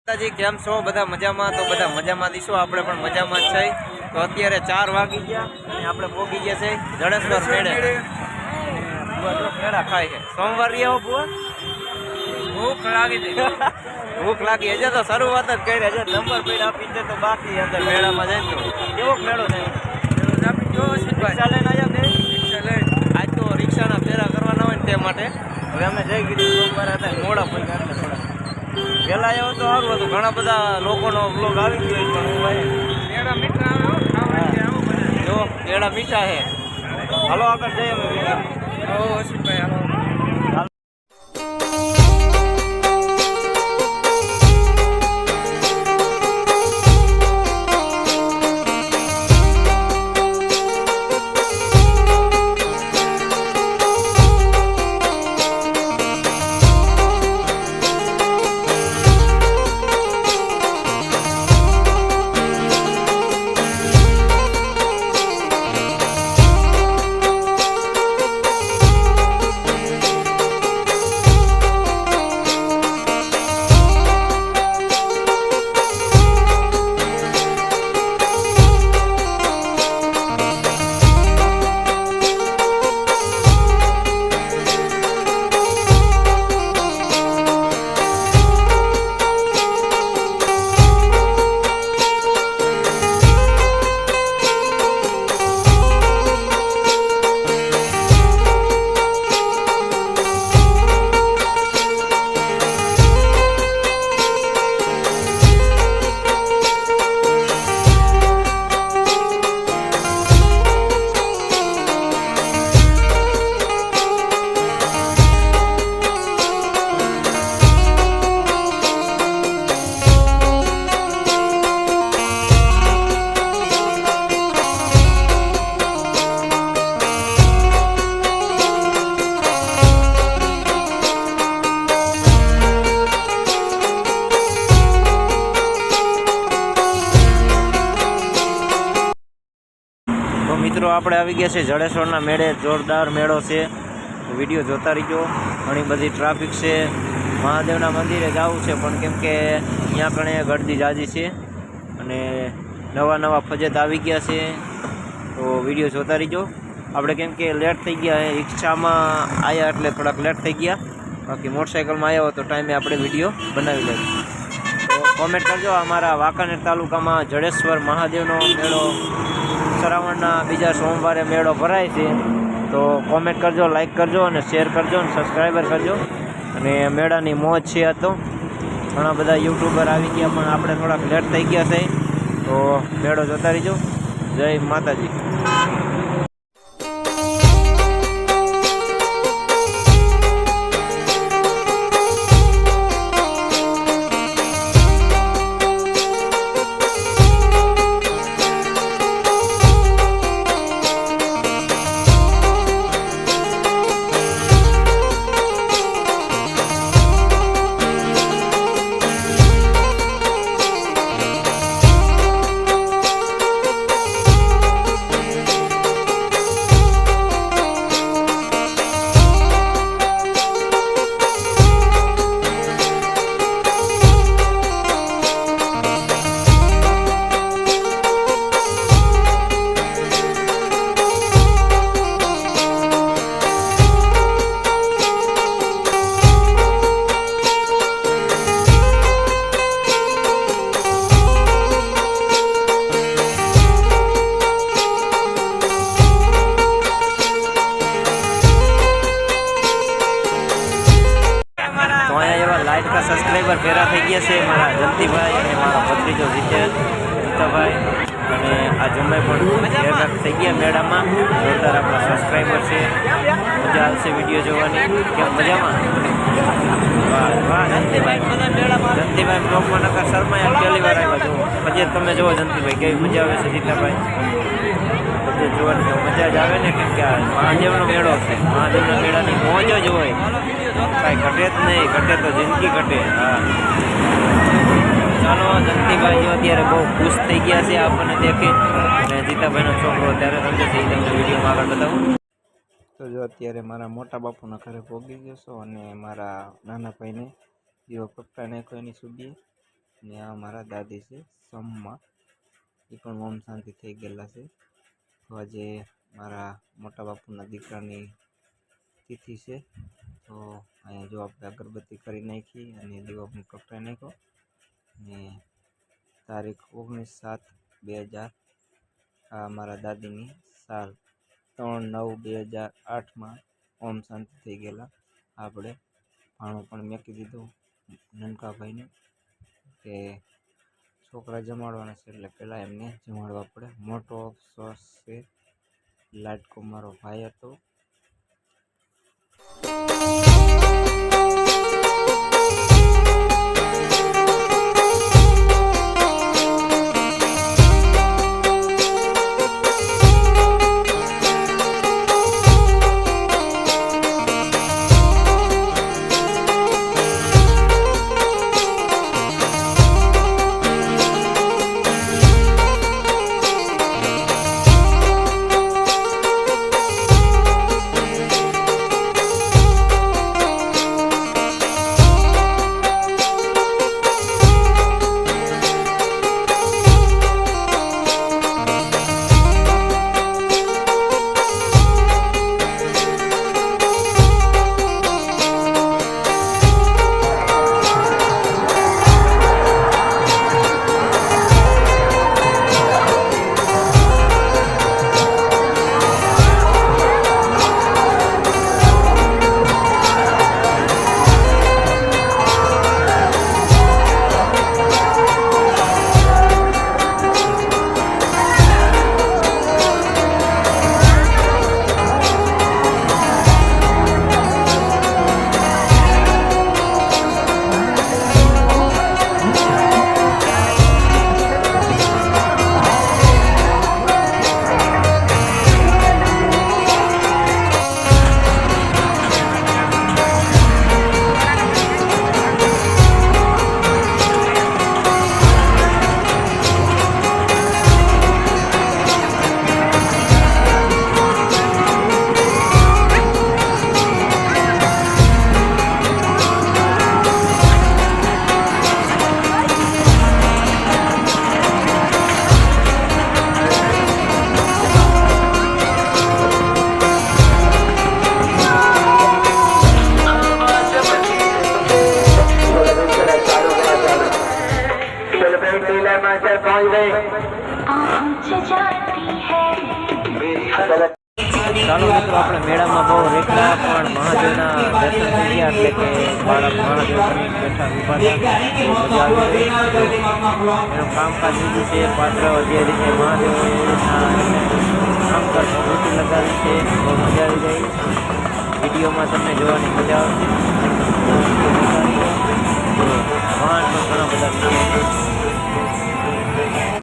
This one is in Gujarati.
માતાજી કેમ છો? બધા મજામાં? તો બધા મજામાં દીશો, આપણે પણ મજામાં જ છે. તો અત્યારે 4 વાગી ગયા અને આપણે પહોંચી ગયા છે જડેશ્વર મેળે. મેળા ખાય છે સોમવાર આવો બુઆ. ભૂખ લાગી હજે તો શરૂઆત જ કરી, હજે નંબર પ્લેટ આપી છે તો બાકી અંદર મેળામાં જાય તો કેવો મેળો થાય. રિક્ષા લઈને આવ્યા આજ તો રિક્ષાના ફેરા કરવાના હોય ને તે માટે હવે અમે જઈ કીધું સોમવારે હતા મોડા પૈસા થોડા વહેલા આવ્યો તો સારું હતું. ઘણા બધા લોકોનો બ્લોગ આવી ગયો પણ જો પેડા મીઠા છે. હાલો આગળ જઈએ અમે. અશ્વિનભાઈ હાલો. મિત્રો આપણે આવી ગયા છે જડેશ્વરના મેળે. જોરદાર મેળો છે, વિડીયો જોતા રહીજો. ઘણી બધી ટ્રાફિક છે. મહાદેવના મંદિરે જવું છે પણ કેમ કે અહીંયા કણે ગળદી જાજી છે અને નવા ફજત આવી ગયા છે તો વિડીયો જોતા રહીજો. આપણે કેમ કે લેટ થઈ ગયા, રિક્ષામાં આવ્યા એટલે થોડાક લેટ થઈ ગયા, બાકી મોટરસાઇકલમાં આવ્યા હોય તો ટાઈમે આપણે વિડીયો બનાવી લઈએ. તો કોમેન્ટ કરજો. અમારા વાંકાનેર તાલુકામાં જડેશ્વર મહાદેવનો મેળો શ્રાવણના બીજા સોમવારે મેળો ભરાય છે. તો કોમેન્ટ કરજો, લાઈક કરજો અને શેર કરજો અને સબસ્ક્રાઈબર કરજો. અને મેળાની મોજ છે. આ તો ઘણા બધા યુટ્યુબર આવી ગયા પણ આપણે થોડાક લેટ થઈ ગયા છે તો મેળો જોતા રહીજો. જય માતાજી. लाइट का सब्सक्राइबर फेरा થઈ ગયા છે મારા જંતીભાઈ અને મારા ભત્રીજો જીતાભાઈ અને આ જમાઈ પણ ફેરા થઈ ગયા મેળામાં. જોરદાર આપણા સબસ્ક્રાઈબર છે. મજા આવશે વિડીયો જોવાની. કેમ મજામાં? વાહ જંતીભાઈ બ્લોગમાં નકર શર્મા પહેલી વાર આવ્યા જો. પછી તમે જુઓ જંતીભાઈ કેવી મજા આવે છે. જીતાભાઈ બધે જોવાની તો મજા જ આવે ને, કેમ કે મહાદેવનો મેળો છે. મહાદેવના મેળાની મોજ જ હોય, કાંઈ ઘટે જ નહીં. ઘટે તો જિંદગી ઘટે. હા ચાલો જંતીભાઈ અત્યારે બહુ ખુશ થઈ ગયા છે આપણને દેખે, અને જીતાભાઈનો છોકરો અત્યારે રમતો છે એ તમને વિડીયોમાં આગળ બતાવું. તો જો અત્યારે મારા મોટા બાપુના ઘરે પહોંચી ગયો છો અને મારા નાના ભાઈને દીવો પપ્પાને એની સુધી ને આ મારા દાદી છે સમમાં, એ પણ ઓમ શાંતિ થઈ ગયેલા છે. તો આજે મારા મોટા બાપુના દીકરાની તિથિ છે. તો અહીંયા જો આપણે અગરબત્તી કરી નાખી અને દીવો પણ પ્રગટાવી નાખ્યો. ને તારીખ 19/7/2000 આ મારા દાદીની સાલ 3/9/2008માં ઓમ શાંતિ થઈ ગયેલા. આપણે ભાણું પણ મેકી દીધું નનકાભાઈને કે છોકરા જમાડવાના છે એટલે પહેલાં એમને જમાડવા પડે. મોટો અફસોસ છે, લાડકો મારો ભાઈ હતો. ચાલો મિત્રો, આપણે મેળામાં બહુ રેખલા પણ મહાદેવના દર્શન થઈ ગયા, એટલે કે બાળક મહાદેવ બની બેઠા ઉભા રહ્યા. એનું કામકાજ લીધું છે, પાત્ર જે રીતે મહાદેવના કામ પર મૂર્તિ લગાવી છે, બહુ મજા આવી ગઈ. વિડીયોમાં તમને જોવાની મજા આવશે.